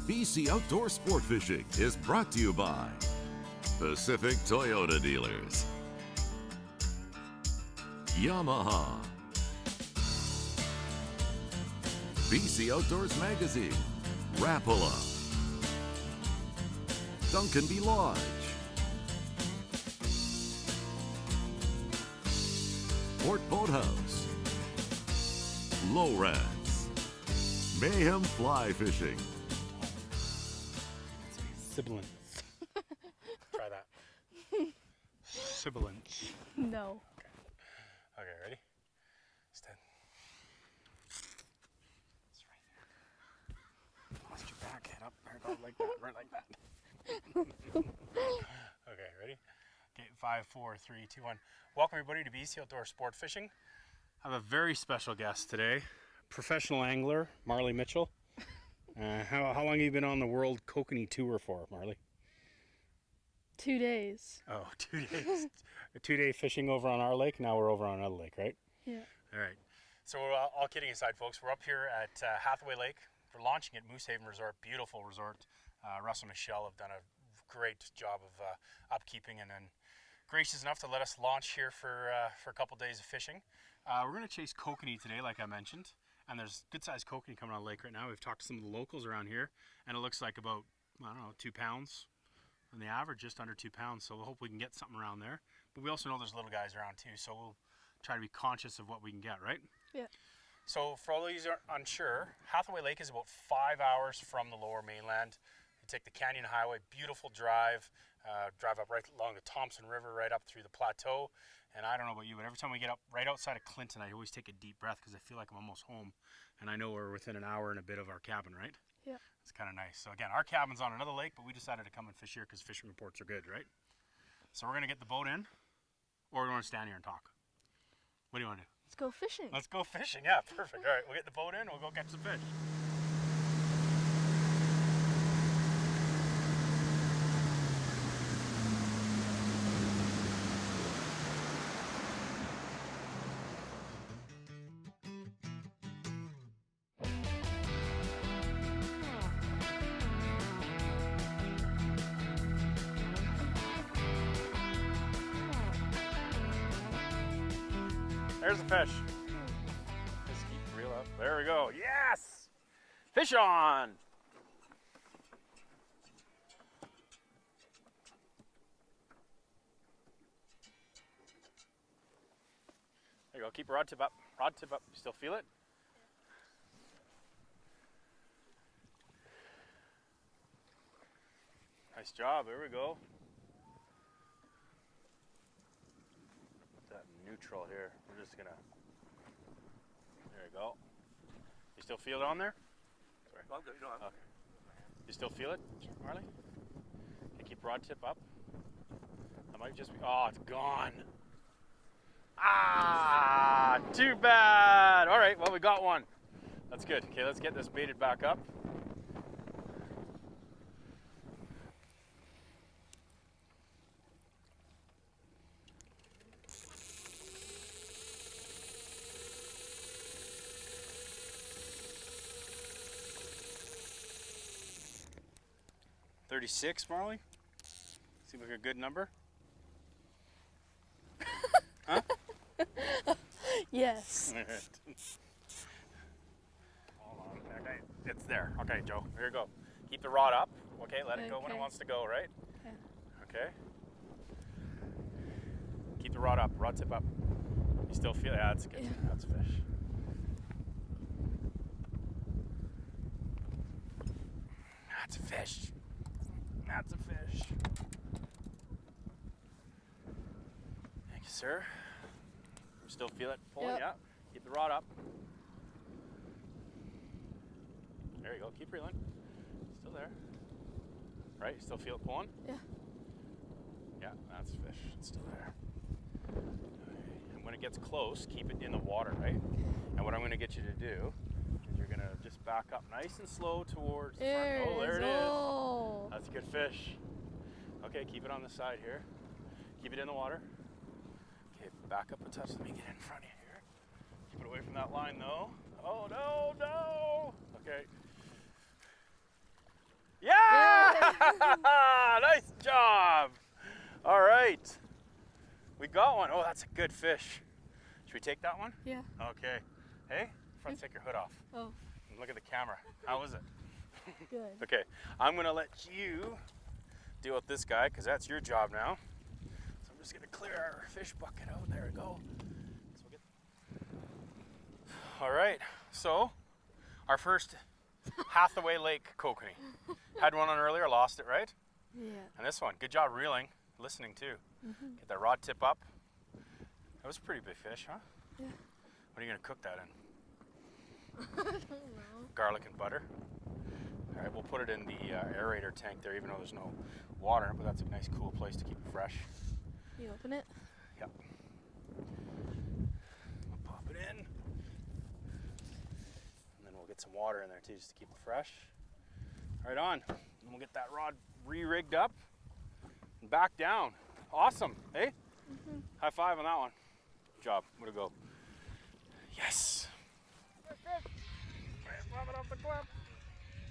BC Outdoor Sport Fishing is brought to you by Pacific Toyota Dealers, Yamaha, BC Outdoors Magazine, Rapala, Duncan B. Lodge, Port Boathouse, Lowrance, Mayhem Fly Fishing. Sibilance. Try that. Sibilance. No. Okay, ready? Stand. It's right here. Lost your back, head up, like that, right like that. Okay, ready? Okay, 5, 4, 3, 2, 1. Welcome everybody to BC Outdoor Sport Fishing. I have a very special guest today, professional angler, Marley Mitchell. How long have you been on the World Kokanee Tour for, Marley? 2 days. Oh, 2 days. A 2-day fishing over on our lake. Now we're over on another lake, right? Yeah. All right. So all kidding aside, folks, we're up here at Hathaway Lake. We're launching at Moose Haven Resort. Beautiful resort. Russ and Michelle have done a great job of upkeeping and then gracious enough to let us launch here for a couple days of fishing. We're going to chase kokanee today, like I mentioned. And there's good sized kokanee coming on the lake right now. We've talked to some of the locals around here, and it looks like about, I don't know, 2 pounds. On the average, just under 2 pounds. So we'll hope we can get something around there. But we also know there's little guys around too, so we'll try to be conscious of what we can get, right? Yeah. So for all those who are unsure, Hathaway Lake is about 5 hours from the lower mainland. You take the Canyon Highway, beautiful drive, drive up right along the Thompson River, right up through the plateau. And I don't know about you, but every time we get up right outside of Clinton, I always take a deep breath because I feel like I'm almost home. And I know we're within an hour and a bit of our cabin, right? Yeah. It's kind of nice. So again, our cabin's on another lake, but we decided to come and fish here because fishing reports are good, right? So we're going to get the boat in, or we want to stand here and talk? What do you want to do? Let's go fishing. Let's go fishing. Yeah, perfect. All right, we'll get the boat in, we'll go catch some fish. There's the fish. Just keep the reel up. There we go. Yes! Fish on! There you go. Keep your rod tip up. Rod tip up. You still feel it? Nice job. There we go. That neutral here. We're just gonna. There you go. You still feel it on there? Sorry. I'm good. No, I'm okay. You still feel it, Marley? Okay, keep rod tip up. That might just be. Oh, it's gone. Ah, too bad. All right. Well, we got one. That's good. Okay, let's get this baited back up. $36, Marley? Seems like a good number. Huh? Yes. Hold on. Okay, it's there. Okay, Joe, here you go. Keep the rod up. Okay, let it go when it wants to go, right? Okay. Keep the rod up, rod tip up. You still feel it? Yeah, that's good. Yeah. That's a fish. That's a fish. That's a fish. Thank you, sir. You still feel it pulling? Yep. Yeah. Keep the rod up. There you go. Keep reeling. Still there. Right? You still feel it pulling? Yeah. Yeah, that's a fish. It's still there. Okay. And when it gets close, keep it in the water, right? And what I'm going to get you to do is you're going to just back up nice and slow towards the front. Oh, there it is. Oh. That's a good fish. Okay, keep it on the side here. Keep it in the water. Okay, back up a touch. Let me get in front of you here. Keep it away from that line though. Oh, no, no. Okay. Nice job. All right. We got one. Oh, that's a good fish. Should we take that one? Yeah. Okay. Hey, front, take your hood off. Oh, And look at the camera. How was it? good. Okay, I'm gonna let you deal with this guy because that's your job now. So I'm just gonna clear our fish bucket out. There we go. So we'll All right, so our first Hathaway Lake kokanee. Had one on earlier, lost it, right? Yeah. And this one, good job reeling, listening too. Get that rod tip up. That was a pretty big fish, huh? Yeah. What are you gonna cook that in? I don't know. Garlic and butter. All right, we'll put it in the aerator tank there, even though there's no water, but that's a nice, cool place to keep it fresh. You open it? Yep. I'll pop it in. And then we'll get some water in there too, just to keep it fresh. Right on. And we'll get that rod re-rigged up and back down. Awesome, hey? High five on that one. Good job, way to go. Yes. Pop it off the clip.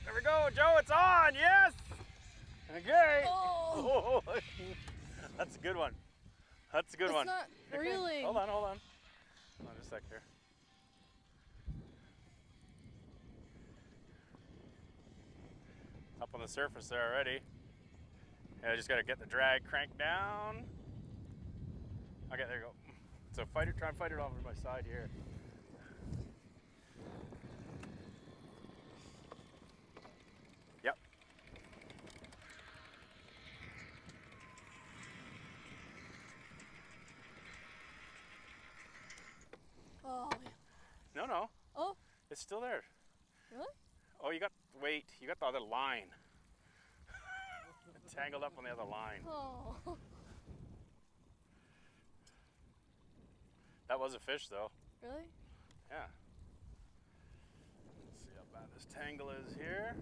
There we go, Joe, it's on, yes! Okay. Oh! That's a good one. That's a good one. It's not Okay, reeling. Hold on, hold on. Hold on just a sec here. Up on the surface there already. Yeah, I just gotta get the drag cranked down. Okay, there you go. So fight it, try and fight it off to my side here. Yep. Oh, No, no, oh, it's still there. really? Oh, you got, wait, you got the other line. Tangled up on the other line. Oh, That was a fish though. really? Yeah. Let's see how bad this tangle is here.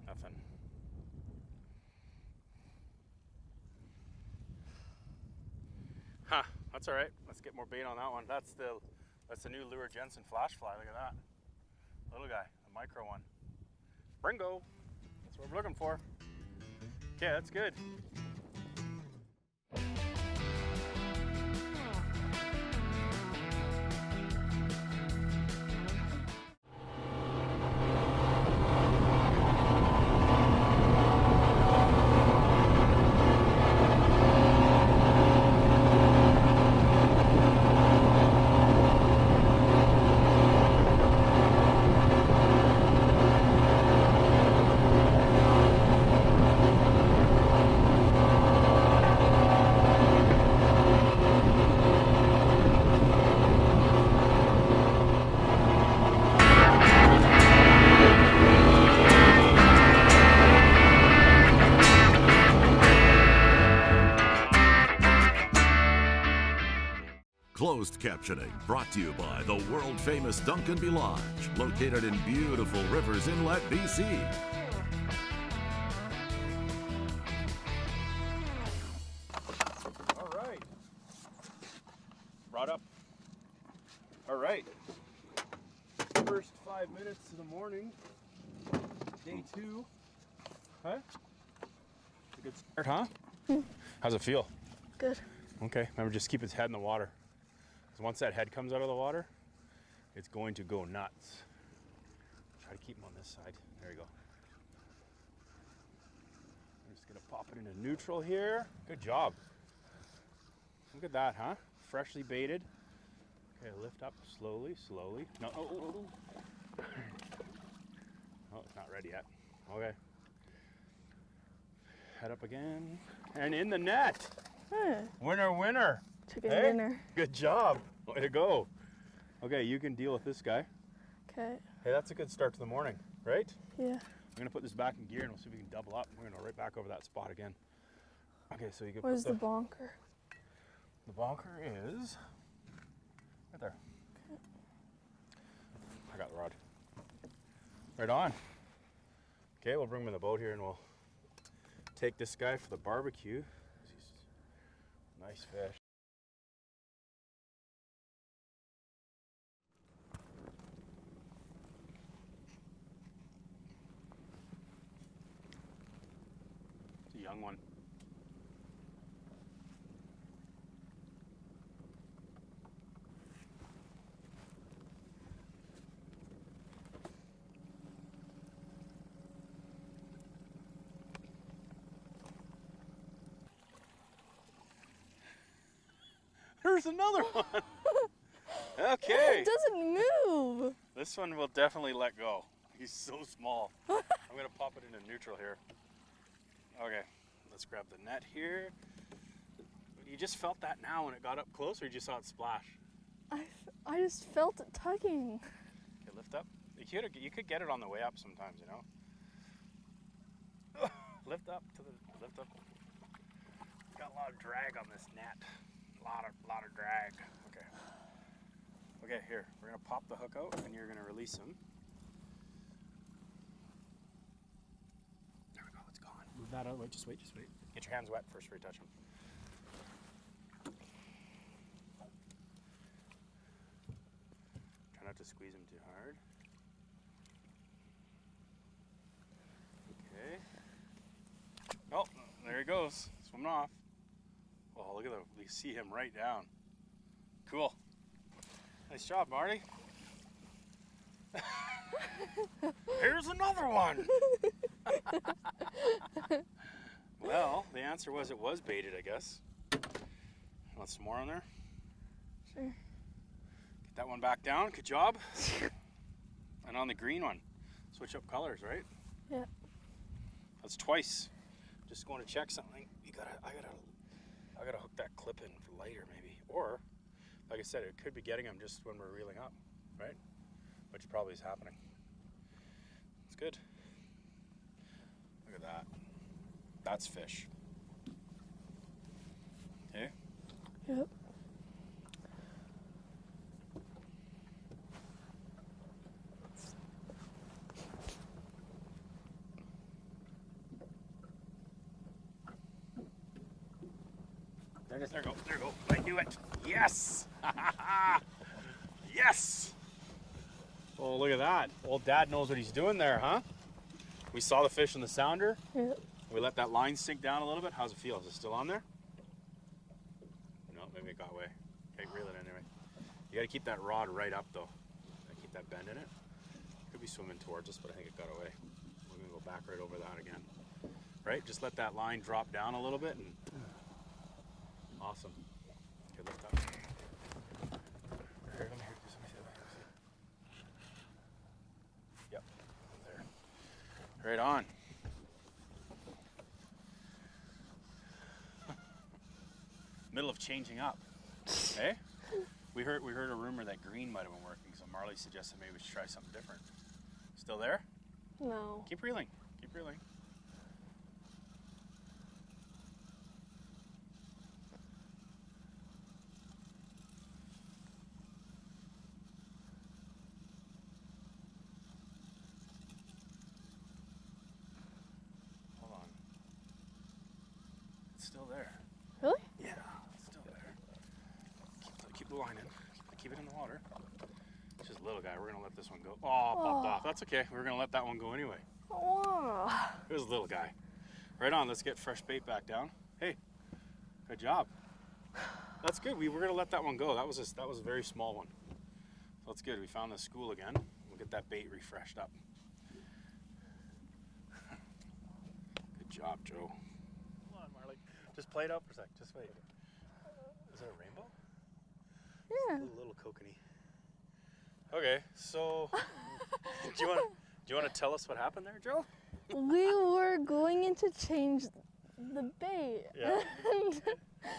Nothing. Huh, that's all right. Let's get more bait on that one. That's the new Lure Jensen flash fly. Look at that. Little guy, a micro one. Bringo. That's what we're looking for. Okay, that's good. Closed captioning brought to you by the world-famous Duncanby Lodge, located in beautiful Rivers Inlet, BC. All right. Brought up. All right. First 5 minutes of the morning. Day 2. Huh? It's a good start, huh? How's it feel? Good. Okay. Remember, just keep its head in the water. Because once that head comes out of the water, it's going to go nuts. Try to keep him on this side. There you go. I'm just gonna pop it into neutral here. Good job. Look at that, huh? Freshly baited. Okay, lift up slowly, slowly. No, oh. Oh, it's not ready yet. Okay. Head up again. And in the net. Huh. Winner, winner. Chicken Hey? dinner. Good job. Way to go. Okay, you can deal with this guy. Okay. Hey, that's a good start to the morning, right? Yeah. I'm gonna put this back in gear and we'll see if we can double up. We're gonna go right back over that spot again. Okay, so you can Where's put the bonker? the bonker is right there. I got the rod. Right on. Okay, we'll bring him in the boat here and we'll take this guy for the barbecue. Nice fish. young one. There's another one. Okay. It doesn't move. This one will definitely let go. He's so small. I'm gonna pop it into neutral here. Okay, let's grab the net here. You just felt that now when it got up close, or you just saw it splash? I just felt it tugging. Okay, lift up. You could get it on the way up sometimes, you know. Lift up to the lift up. Got a lot of drag on this net. A lot of drag. Okay. Okay, here. We're gonna pop the hook out, and you're gonna release him. There we go. It's gone. Move that out. Wait. Just wait. Get your hands wet first before you touch him. Try not to squeeze him too hard. Okay. Oh, there he goes. Swimming off. Oh, look at that. We see him right down. Cool. Nice job, Marty. Here's another one. Well, the answer was it was baited, I guess. Want some more on there? Sure. Get that one back down. Good job. And on the green one, switch up colors, right? Yeah. That's twice. Just going to check something. I gotta hook that clip in for lighter, maybe. Or, like I said, it could be getting them just when we're reeling up, right? Which probably is happening. It's good. Look at that. That's fish. Okay? Yep. There you go. I knew it. Yes! Yes! Oh, look at that. Old Dad knows what he's doing there, huh? We saw the fish in the sounder. Yep. We let that line sink down a little bit. How's it feel? Is it still on there? No, maybe it got away. Okay, reel it anyway. You gotta keep that rod right up though. Keep that bend in it. Could be swimming towards us, but I think it got away. We're gonna go back right over that again. Right? Just let that line drop down a little bit and awesome. Okay, lift up. Here, let me do something. Yep. There. Right on. Middle of changing up. Hey? We heard a rumor that green might have been working, so Marley suggested maybe we should try something different. Still there? No. Keep reeling. Keep reeling. Hold on. It's still there. Really? Yeah, it's still there. Keep the line in. Keep it in the water. It's just a little guy. We're going to let this one go. Oh, popped off. That's okay. We're going to let that one go anyway. Oh. It was a little guy. Right on. Let's get fresh bait back down. Hey, good job. That's good. We were going to let that one go. That was a very small one. So that's good. We found the school again. We'll get that bait refreshed up. Good job, Joe. Come on, Marley. Just play it out for a sec. Just wait. Is that a rainbow? Yeah. A little kokanee. Okay, so do you want to tell us what happened there, Joe? We were going in to change the bait. Yeah.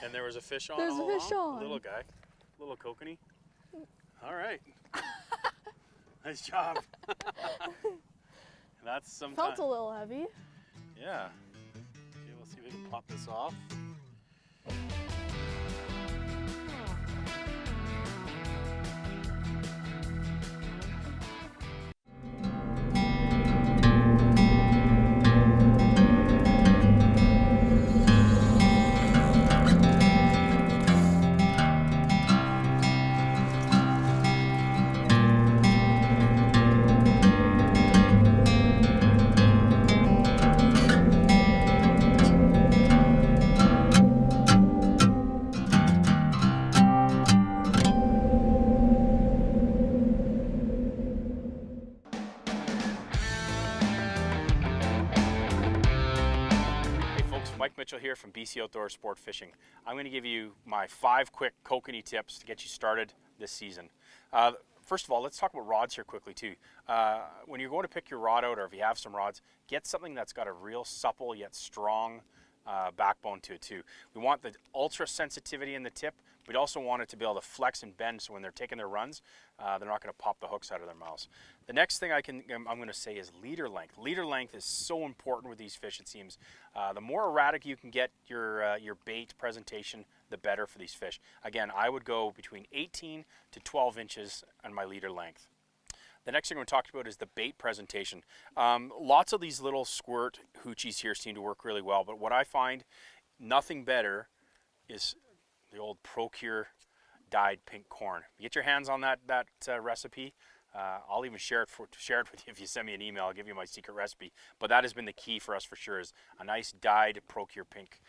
And there was a fish on. There's a fish on. A little guy, little kokanee. All right. Nice job. That's sometimes. Felt a little heavy. Yeah. Okay, we'll see if we can pop this off. here from BC Outdoor Sport Fishing. I'm going to give you my 5 quick kokanee tips to get you started this season. First of all, let's talk about rods here quickly too. When you're going to pick your rod out, or if you have some rods, get something that's got a real supple yet strong backbone to it too. We want the ultra sensitivity in the tip. We'd also want it to be able to flex and bend so when they're taking their runs, they're not going to pop the hooks out of their mouths. The next thing I'm going to say is leader length. Leader length is so important with these fish, it seems. The more erratic you can get your bait presentation, the better for these fish. Again, I would go between 18 to 12 inches on my leader length. The next thing we're talking about is the bait presentation. Lots of these little squirt hoochies here seem to work really well, but what I find nothing better is the old Procure dyed pink corn. You get your hands on that recipe. I'll even share it with you if you send me an email. I'll give you my secret recipe. But that has been the key for us for sure, is a nice dyed Procure pink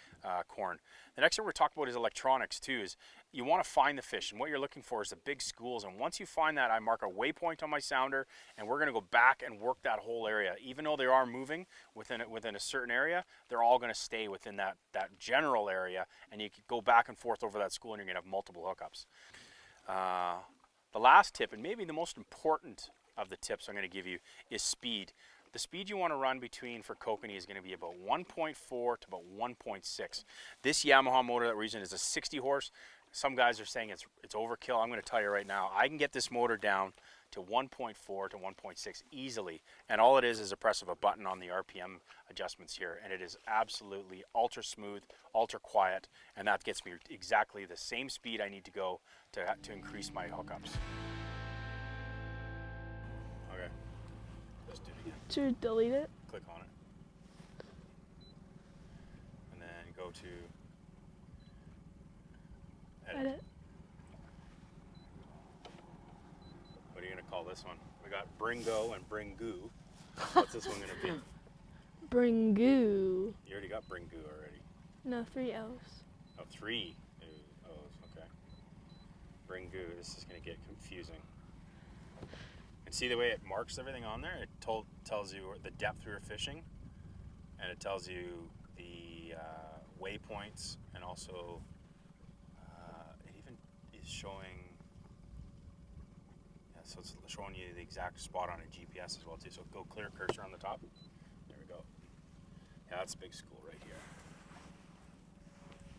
corn. The next thing we're talking about is electronics too. Is you want to find the fish, and what you're looking for is the big schools. And once you find that, I mark a waypoint on my sounder, and we're going to go back and work that whole area. Even though they are moving within a certain area, they're all going to stay within that general area, and you can go back and forth over that school, and you're going to have multiple hookups. The last tip, and maybe the most important of the tips I'm going to give you, is speed. The speed you want to run between for kokanee is going to be about 1.4 to about 1.6. This Yamaha motor that we're using is a 60 horse. Some guys are saying it's overkill. I'm going to tell you right now, I can get this motor down to 1.4 to 1.6 easily. And all it is a press of a button on the RPM adjustments here. And it is absolutely ultra smooth, ultra quiet. And that gets me exactly the same speed I need to go to increase my hookups. Okay, let's do it again. Should we delete it? Click on it. And then go to edit. What are you going to call this one? We got Bring Go and Bring Goo. What's this one going to be? Bring goo. You already got Bring Goo already. No, 3 L's. Oh, 3 O's, okay. Bring Goo, this is going to get confusing. And see the way it marks everything on there? It tells you the depth we were fishing, and it tells you the waypoints, and also it even is showing, so it's showing you the exact spot on a GPS as well too. So go clear cursor on the top. There we go. Yeah, that's a big school right here.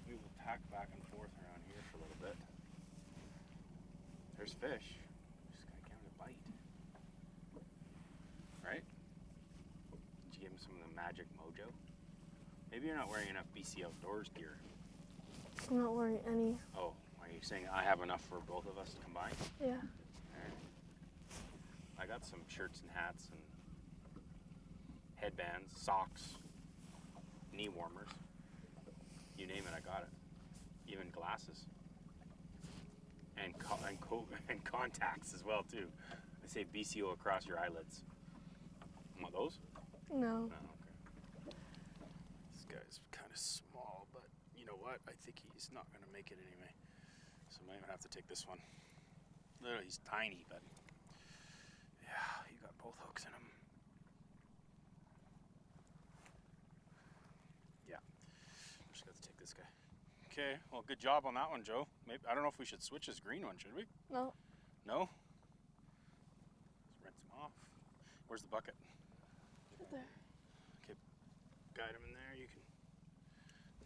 We will tack back and forth around here for a little bit. There's fish. Just gotta give it a bite. Right? Did you give him some of the magic mojo? Maybe you're not wearing enough BC Outdoors gear. I'm not wearing any. Oh, are you saying I have enough for both of us combined? Yeah. I got some shirts and hats and headbands, socks, knee warmers. You name it, I got it. Even glasses. And contacts as well too. They say BCO across your eyelids. Want those? No. No, okay. This guy's kind of small, but you know what? I think he's not going to make it anyway. So I might even have to take this one. Literally, he's tiny, but yeah, you got both hooks in him. Yeah, just got to take this guy. Okay, well, good job on that one, Joe. Maybe I don't know if we should switch this green one, should we? No. No? Let's rinse him off. Where's the bucket? Right there. Okay, guide him in there. You can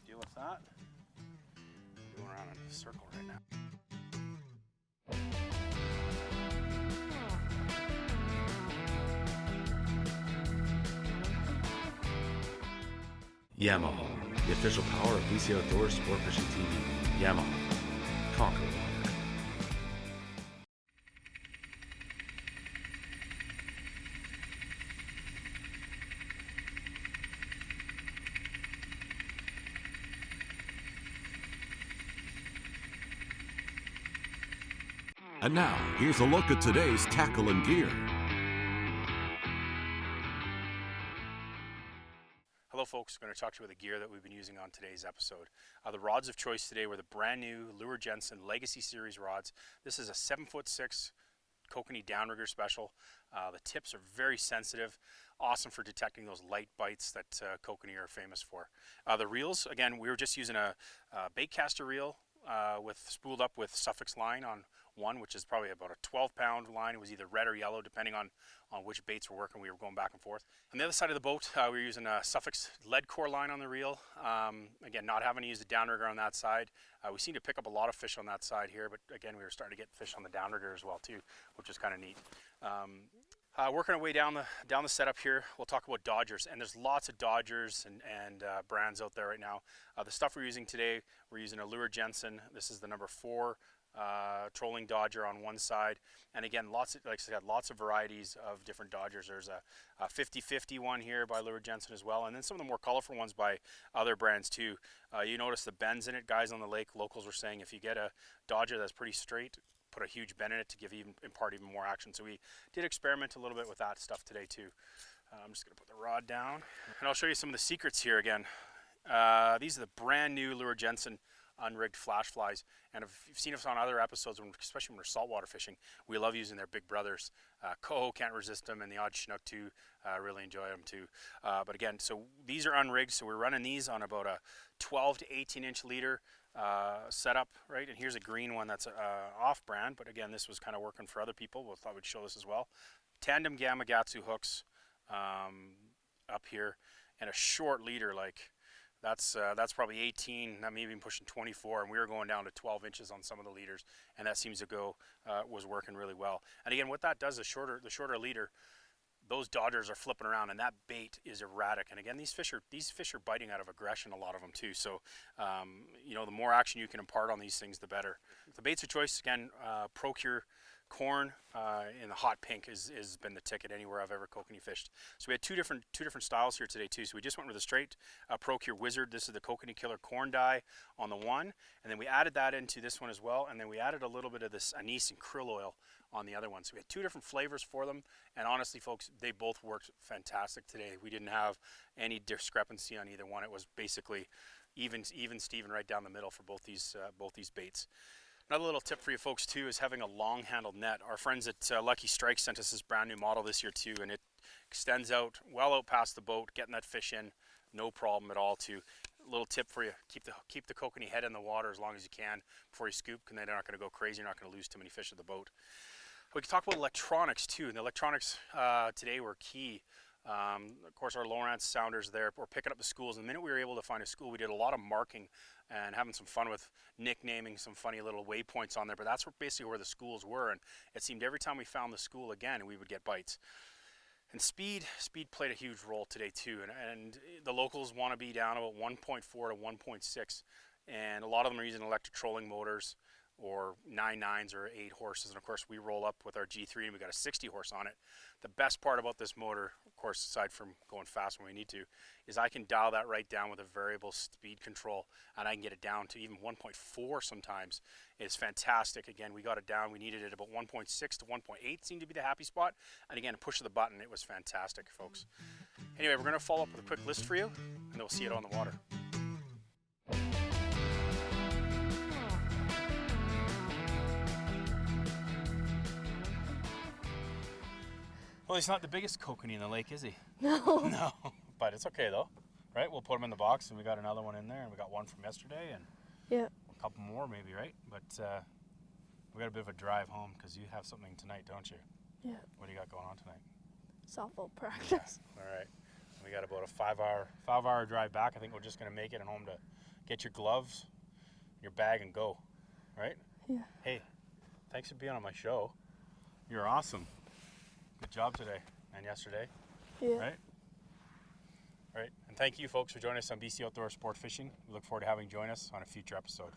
deal with that. Going around in a circle right now. Yamaha, the official power of BC Outdoors Sport Fishing TV. Yamaha, conquer water. And now, here's a look at today's tackle and gear. Hello folks, I'm going to talk to you about the gear that we've been using on today's episode. The rods of choice today were the brand new Lure Jensen Legacy Series rods. This is a 7'6" kokanee downrigger special. The tips are very sensitive. awesome for detecting those light bites that kokanee are famous for. The reels, again, we were just using a bait caster reel spooled up with Suffix line on one, which is probably about a 12-pound line. It was either red or yellow, depending on which baits were working. We were going back and forth. On the other side of the boat, we were using a Suffix lead core line on the reel. Again, not having to use the downrigger on that side. We seem to pick up a lot of fish on that side here, but again, we were starting to get fish on the downrigger as well too, which is kind of neat. Working our way down the setup here, we'll talk about Dodgers, and there's lots of Dodgers and brands out there right now. The stuff we're using today, we're using a Lure Jensen. This is the number 4 trolling Dodger on one side, and again, like I said, lots of varieties of different Dodgers. There's a 50-50 one here by Lure Jensen as well, and then some of the more colorful ones by other brands too. You notice the bends in it, guys on the lake. Locals were saying if you get a Dodger that's pretty straight, put a huge bend in it to impart even more action. So we did experiment a little bit with that stuff today too. I'm just gonna put the rod down, and I'll show you some of the secrets here again. These are the brand new Lure Jensen unrigged flash flies, and if you've seen us on other episodes, especially when we're saltwater fishing, we love using their big brothers. Coho can't resist them, and the odd Chinook too, really enjoy them too. But again, so these are unrigged, so we're running these on about a 12 to 18 inch leader setup, right? And here's a green one that's off brand, but again, this was kind of working for other people. We thought we'd show this as well. Tandem Gamakatsu hooks up here, and a short leader, like that's probably 18, maybe even pushing 24, and we were going down to 12 inches on some of the leaders, and that seems to was working really well. And again, what that does is the shorter leader, those Dodgers are flipping around, and that bait is erratic. And again, these fish are biting out of aggression, a lot of them too. So, you know, the more action you can impart on these things, the better. The baits of choice, again, Procure corn in the hot pink has been the ticket anywhere I've ever kokanee fished. So we had two different styles here today too. So we just went with a straight Procure Wizard. This is the Kokanee Killer corn dye on the one, and then we added that into this one as well, and then we added a little bit of this anise and krill oil on the other one. So we had two different flavors for them, and honestly folks, they both worked fantastic today. We didn't have any discrepancy on either one. It was basically even Steven right down the middle for both these baits. Another little tip for you folks too is having a long handled net. Our friends at Lucky Strike sent us this brand new model this year too, and it extends out well out past the boat, getting that fish in, no problem at all too. A little tip for you, keep the kokanee head in the water as long as you can before you scoop, because they're not going to go crazy, you're not going to lose too many fish at the boat. We can talk about electronics too, and the electronics today were key. Of course, our Lowrance sounders there, we're picking up the schools. The minute we were able to find a school, we did a lot of marking and having some fun with nicknaming some funny little waypoints on there, but that's basically where the schools were, and it seemed every time we found the school again, we would get bites. And speed played a huge role today too, and the locals want to be down about 1.4 to 1.6, and a lot of them are using electric trolling motors or 9.9s or 8 horses, and of course we roll up with our G3 and we got a 60 horse on it. The best part about this motor, of course, aside from going fast when we need to, is I can dial that right down with a variable speed control, and I can get it down to even 1.4 sometimes. It's fantastic. Again, we got it down. We needed it about 1.6 to 1.8 seemed to be the happy spot, and again, push of the button, it was fantastic, folks. Anyway, we're going to follow up with a quick list for you, and then we'll see it on the water. Well, he's not the biggest kokanee in the lake, is he? No. No, but it's okay though, right? We'll put him in the box, and we got another one in there, and we got one from yesterday, and Yeah. a couple more maybe, right? But we got a bit of a drive home because you have something tonight, don't you? Yeah. What do you got going on tonight? Softball practice. All right. We got about a 5-hour drive back. I think we're just gonna make it and home to get your gloves, your bag, and go, right? Yeah. Hey, thanks for being on my show. You're awesome. Good job today and yesterday. Yeah. Right? All right. And thank you, folks, for joining us on BC Outdoor Sport Fishing. We look forward to having you join us on a future episode.